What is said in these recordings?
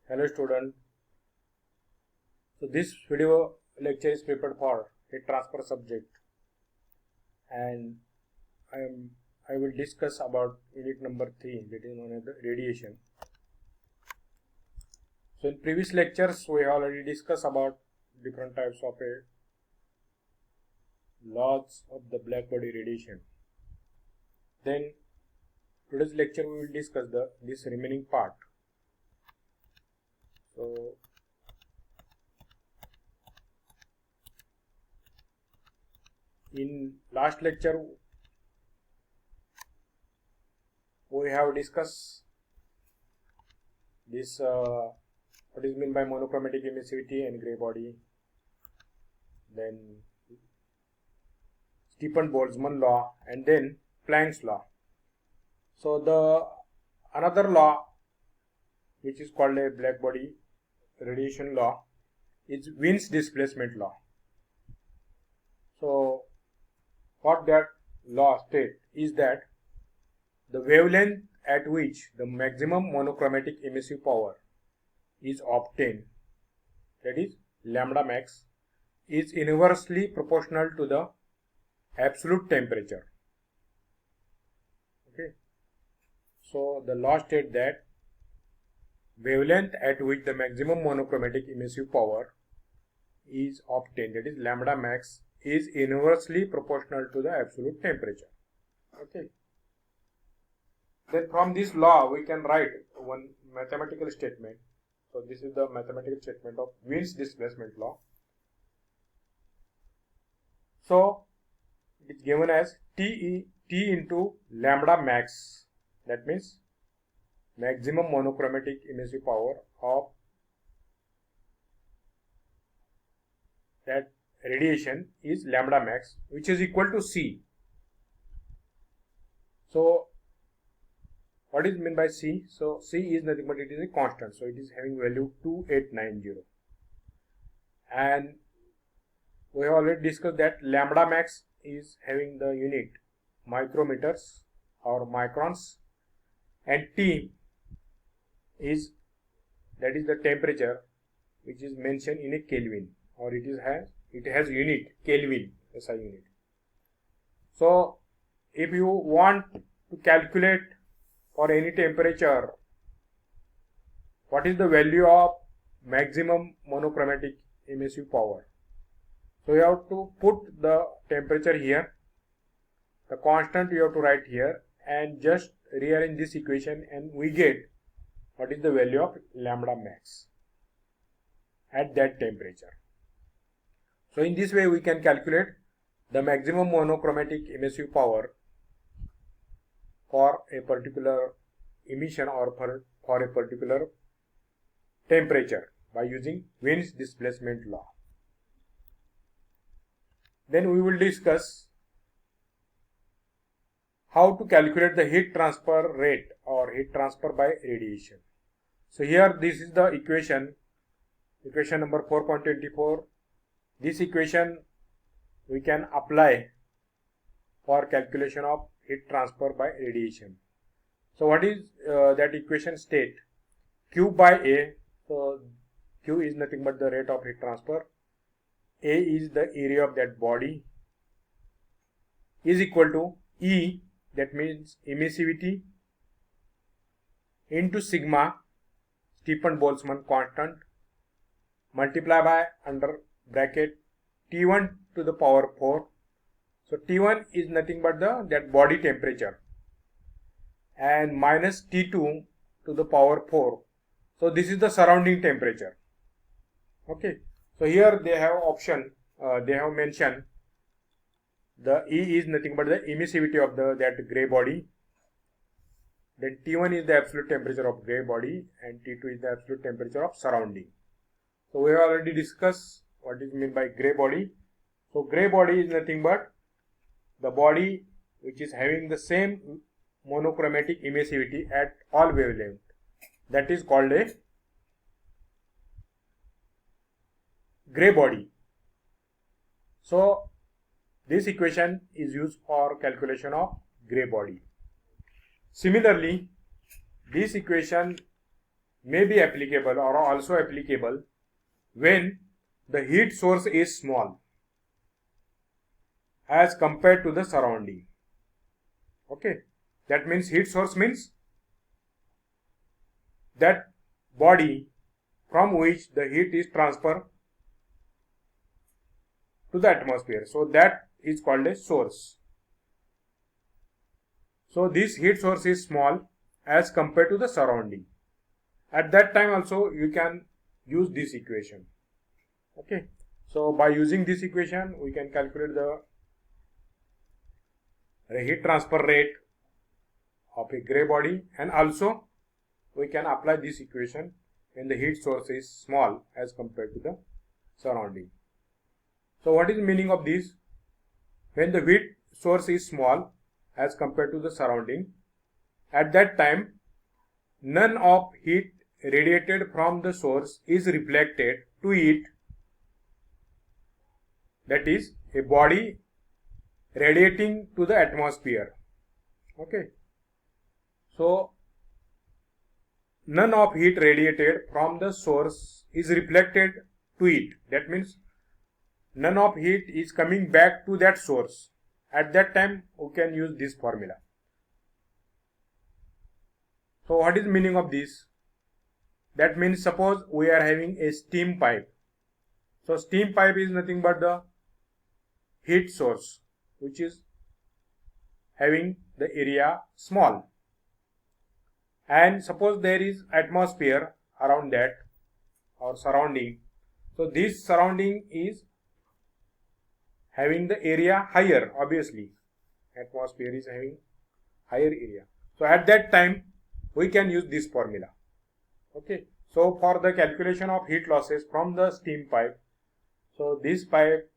Hello student. So this video lecture is prepared for heat transfer subject, and I will discuss about unit number 3, that is known as the radiation. So in previous lectures we already discussed about different types of laws of the black body radiation. Then today's lecture we will discuss this remaining part. So in last lecture we have discussed this what is meant by monochromatic emissivity and gray body, then Stefan-Boltzmann law, and then Planck's law. So the another law which is called a black body radiation law is Wien's displacement law. So what that law states is that the wavelength at which the maximum monochromatic emissive power is obtained, that is lambda max, is inversely proportional to the absolute temperature. Okay. So the law states that wavelength at which the maximum monochromatic emissive power is obtained, that is lambda max, is inversely proportional to the absolute temperature. Okay. Then from this law we can write one mathematical statement. So this is the mathematical statement of Wien's displacement law. So it is given as T into lambda max, that means maximum monochromatic emissive power of that radiation is lambda max, which is equal to C. So what is meant by C? So C is nothing but it is a constant, so it is having value 2890, and we have already discussed that lambda max is having the unit micrometers or microns, and T is, that is the temperature, which is mentioned in a Kelvin, or it has unit Kelvin, SI unit. So if you want to calculate for any temperature what is the value of maximum monochromatic emissive power, so you have to put the temperature here, the constant you have to write here, and just rearrange this equation, and we get what is the value of lambda max at that temperature. So in this way we can calculate the maximum monochromatic emissive power for a particular emission or for a particular temperature by using Wien's displacement law. Then we will discuss how to calculate the heat transfer rate or heat transfer by radiation. So here this is the equation number 4.24. This equation we can apply for calculation of heat transfer by radiation. So what is that equation state? Q by A, so Q is nothing but the rate of heat transfer, A is the area of that body, is equal to E, that means emissivity, into sigma, Stefan-Boltzmann constant, multiply by under bracket T1 to the power 4. So T1 is nothing but that body temperature, and minus T2 to the power 4. So this is the surrounding temperature. Okay. So here they have option, they have mentioned the E is nothing but the emissivity of that gray body. Then T1 is the absolute temperature of gray body, and T2 is the absolute temperature of surrounding. So we have already discussed what is meant by gray body. So gray body is nothing but the body which is having the same monochromatic emissivity at all wavelength, that is called a gray body. So this equation is used for calculation of gray body. Similarly, this equation may be applicable or also applicable when the heat source is small as compared to the surrounding. Okay, that means heat source means that body from which the heat is transferred to the atmosphere. So that is called a source. So this heat source is small as compared to the surrounding. At that time also you can use this equation. Okay, so by using this equation we can calculate the heat transfer rate of a gray body, and also we can apply this equation when the heat source is small as compared to the surrounding. So what is the meaning of this? When the heat source is small as compared to the surrounding, at that time none of heat radiated from the source is reflected to it. That is, a body radiating to the atmosphere. Okay, so none of heat radiated from the source is reflected to it. That means none of heat is coming back to that source. At that time we can use this formula. So what is the meaning of this? That means suppose we are having a steam pipe. So steam pipe is nothing but the heat source which is having the area small, and suppose there is atmosphere around that or surrounding. So this surrounding is having the area higher. Obviously atmosphere is having higher area. So at that time we can use this formula. Okay, so for the calculation of heat losses from the steam pipe, so this pipe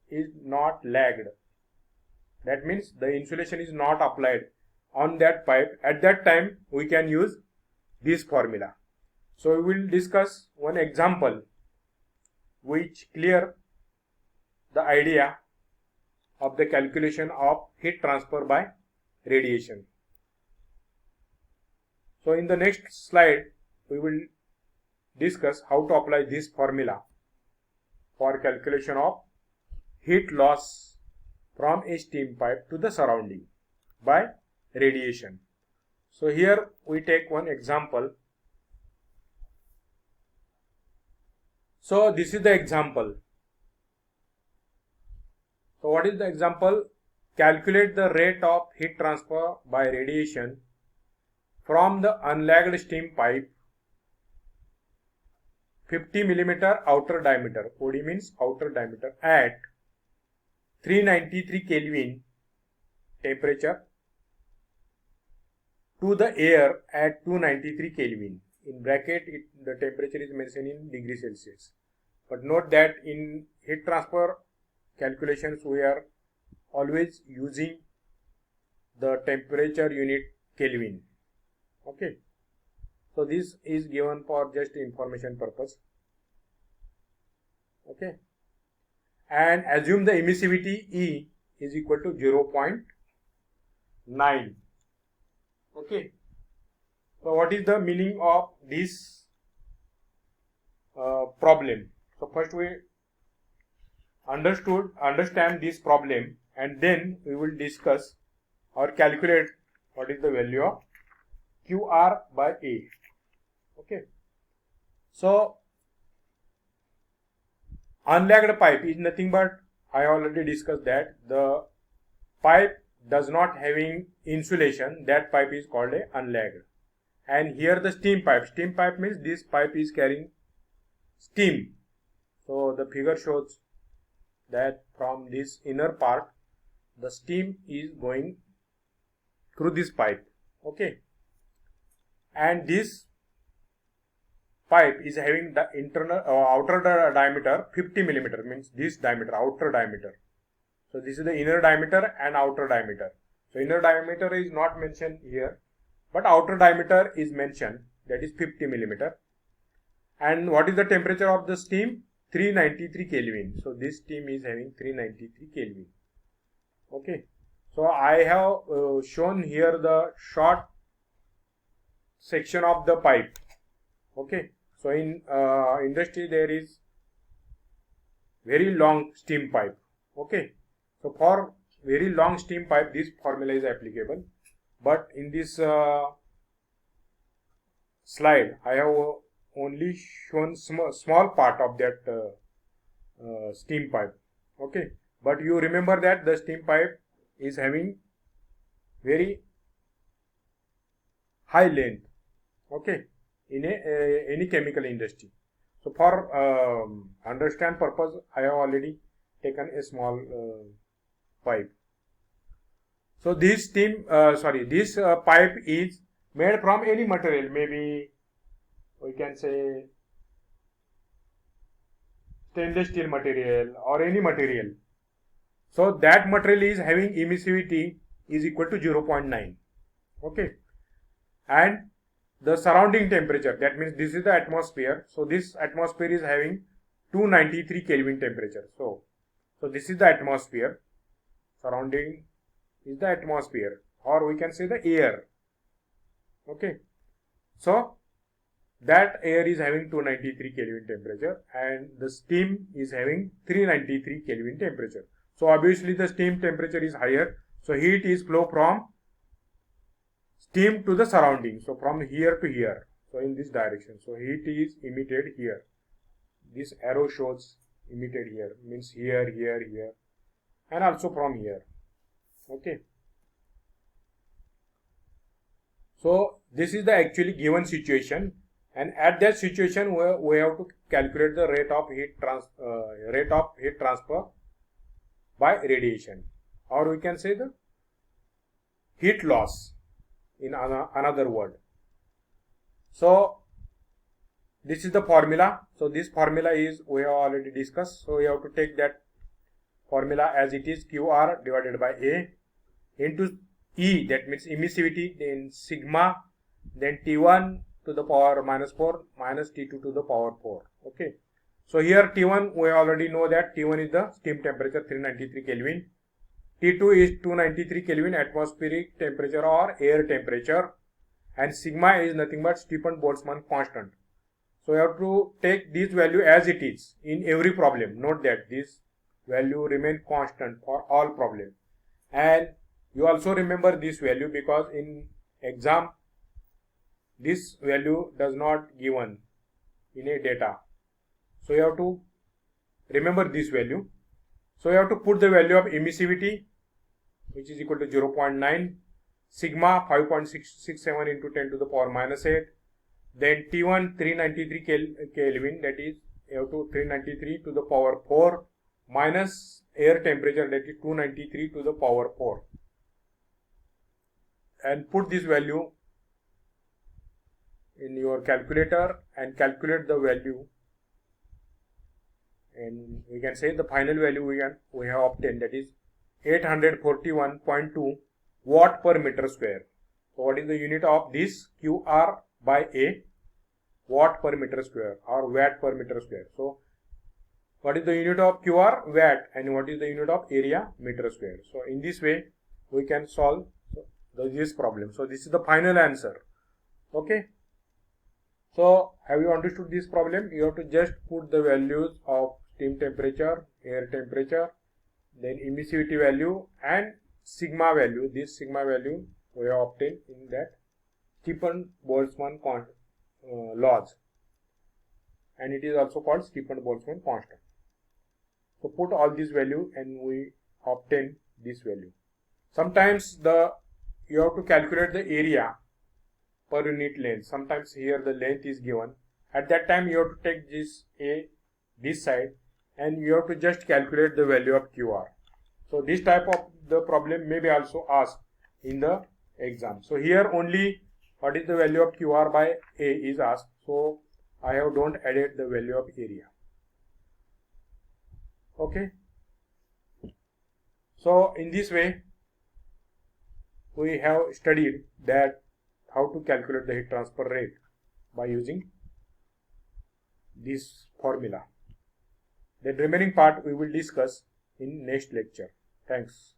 is not lagged. That means the insulation is not applied on that pipe. At that time we can use this formula. So we will discuss one example which clear the idea of the calculation of heat transfer by radiation. So in the next slide we will discuss how to apply this formula for calculation of heat loss from a steam pipe to the surrounding by radiation. So here we take one example. So this is the example. So what is the example? Calculate the rate of heat transfer by radiation from the unlagged steam pipe 50 mm outer diameter, OD means outer diameter, at 393 Kelvin temperature to the air at 293 Kelvin. In bracket the temperature is mentioned in degree Celsius. But note that in heat transfer calculations we are always using the temperature unit Kelvin. Okay, so this is given for just information purpose. Okay, and assume the emissivity E is equal to 0.9. Okay, so what is the meaning of this problem? So first we understand this problem, and then we will discuss or calculate what is the value of QR by A. Okay, so unlagged pipe is nothing but, I already discussed that the pipe does not having insulation, that pipe is called a unlagged. And here the steam pipe means this pipe is carrying steam. So the figure shows that from this inner part the steam is going through this pipe. Okay, and this pipe is having the internal outer diameter 50 mm, means this diameter, outer diameter. So this is the inner diameter and outer diameter. So inner diameter is not mentioned here, but outer diameter is mentioned, that is 50 mm. And what is the temperature of the steam? 393 Kelvin. So this steam is having 393 Kelvin. Okay, so I have shown here the short section of the pipe. Okay, so in industry there is very long steam pipe. Okay, so for very long steam pipe this formula is applicable, but in this slide I have only shown small part of that steam pipe. Okay, but you remember that the steam pipe is having very high length. Okay, in any chemical industry. So for understand purpose I have already taken a small pipe. So this pipe is made from any material, maybe we can say stainless steel material or any material. So that material is having emissivity is equal to 0.9. Okay, and the surrounding temperature, that means this is the atmosphere. So this atmosphere is having 293 Kelvin temperature. So this is the atmosphere. Surrounding is the atmosphere, or we can say the air. Okay, so that air is having 293 Kelvin temperature and the steam is having 393 Kelvin temperature. So obviously the steam temperature is higher. So heat is flow from steam to the surrounding. So from here to here. So in this direction. So heat is emitted here. This arrow shows emitted here. Means here, here, here. And also from here. Okay. So this is the actually given situation. And at that situation we have to calculate the rate of heat transfer by radiation. Or we can say the heat loss in another word. So this is the formula. So this formula is we have already discussed. So we have to take that formula as it is, QR divided by A into E, that means emissivity, then sigma, then T1 to the power minus 4 minus T2 to the power 4. Okay. So here T1 we already know that T1 is the steam temperature 393 Kelvin. T2 is 293 Kelvin atmospheric temperature or air temperature, and sigma is nothing but Stefan-Boltzmann constant. So you have to take this value as it is in every problem. Note that this value remain constant for all problems, and you also remember this value because in exam this value does not given in a data. So you have to remember this value. So you have to put the value of emissivity, which is equal to 0.9, sigma 5.667 into 10 to the power minus 8, then T1 393 Kelvin, that is you have to 393 to the power 4 minus air temperature, that is 293 to the power 4, and put this value in your calculator and calculate the value, and we can say the final value we have obtained, that is 841.2 watt per meter square. So what is the unit of this? QR by A, watt per meter square or watt per meter square. So what is the unit of QR? Watt. And what is the unit of area? Meter square. So in this way we can solve this problem. So this is the final answer. Okay. So have you understood this problem? You have to just put the values of steam temperature, air temperature, then emissivity value and sigma value. This sigma value we have obtained in that Stefan-Boltzmann laws, and it is also called Stefan-Boltzmann constant. So put all these value and we obtain this value. Sometimes you have to calculate the area per unit length. Sometimes here the length is given. At that time you have to take this side and you have to just calculate the value of QR. So this type of the problem may be also asked in the exam. So here only what is the value of QR by A is asked. So I have don't added the value of area. Okay. So in this way we have studied that how to calculate the heat transfer rate by using this formula. The remaining part we will discuss in next lecture. Thanks.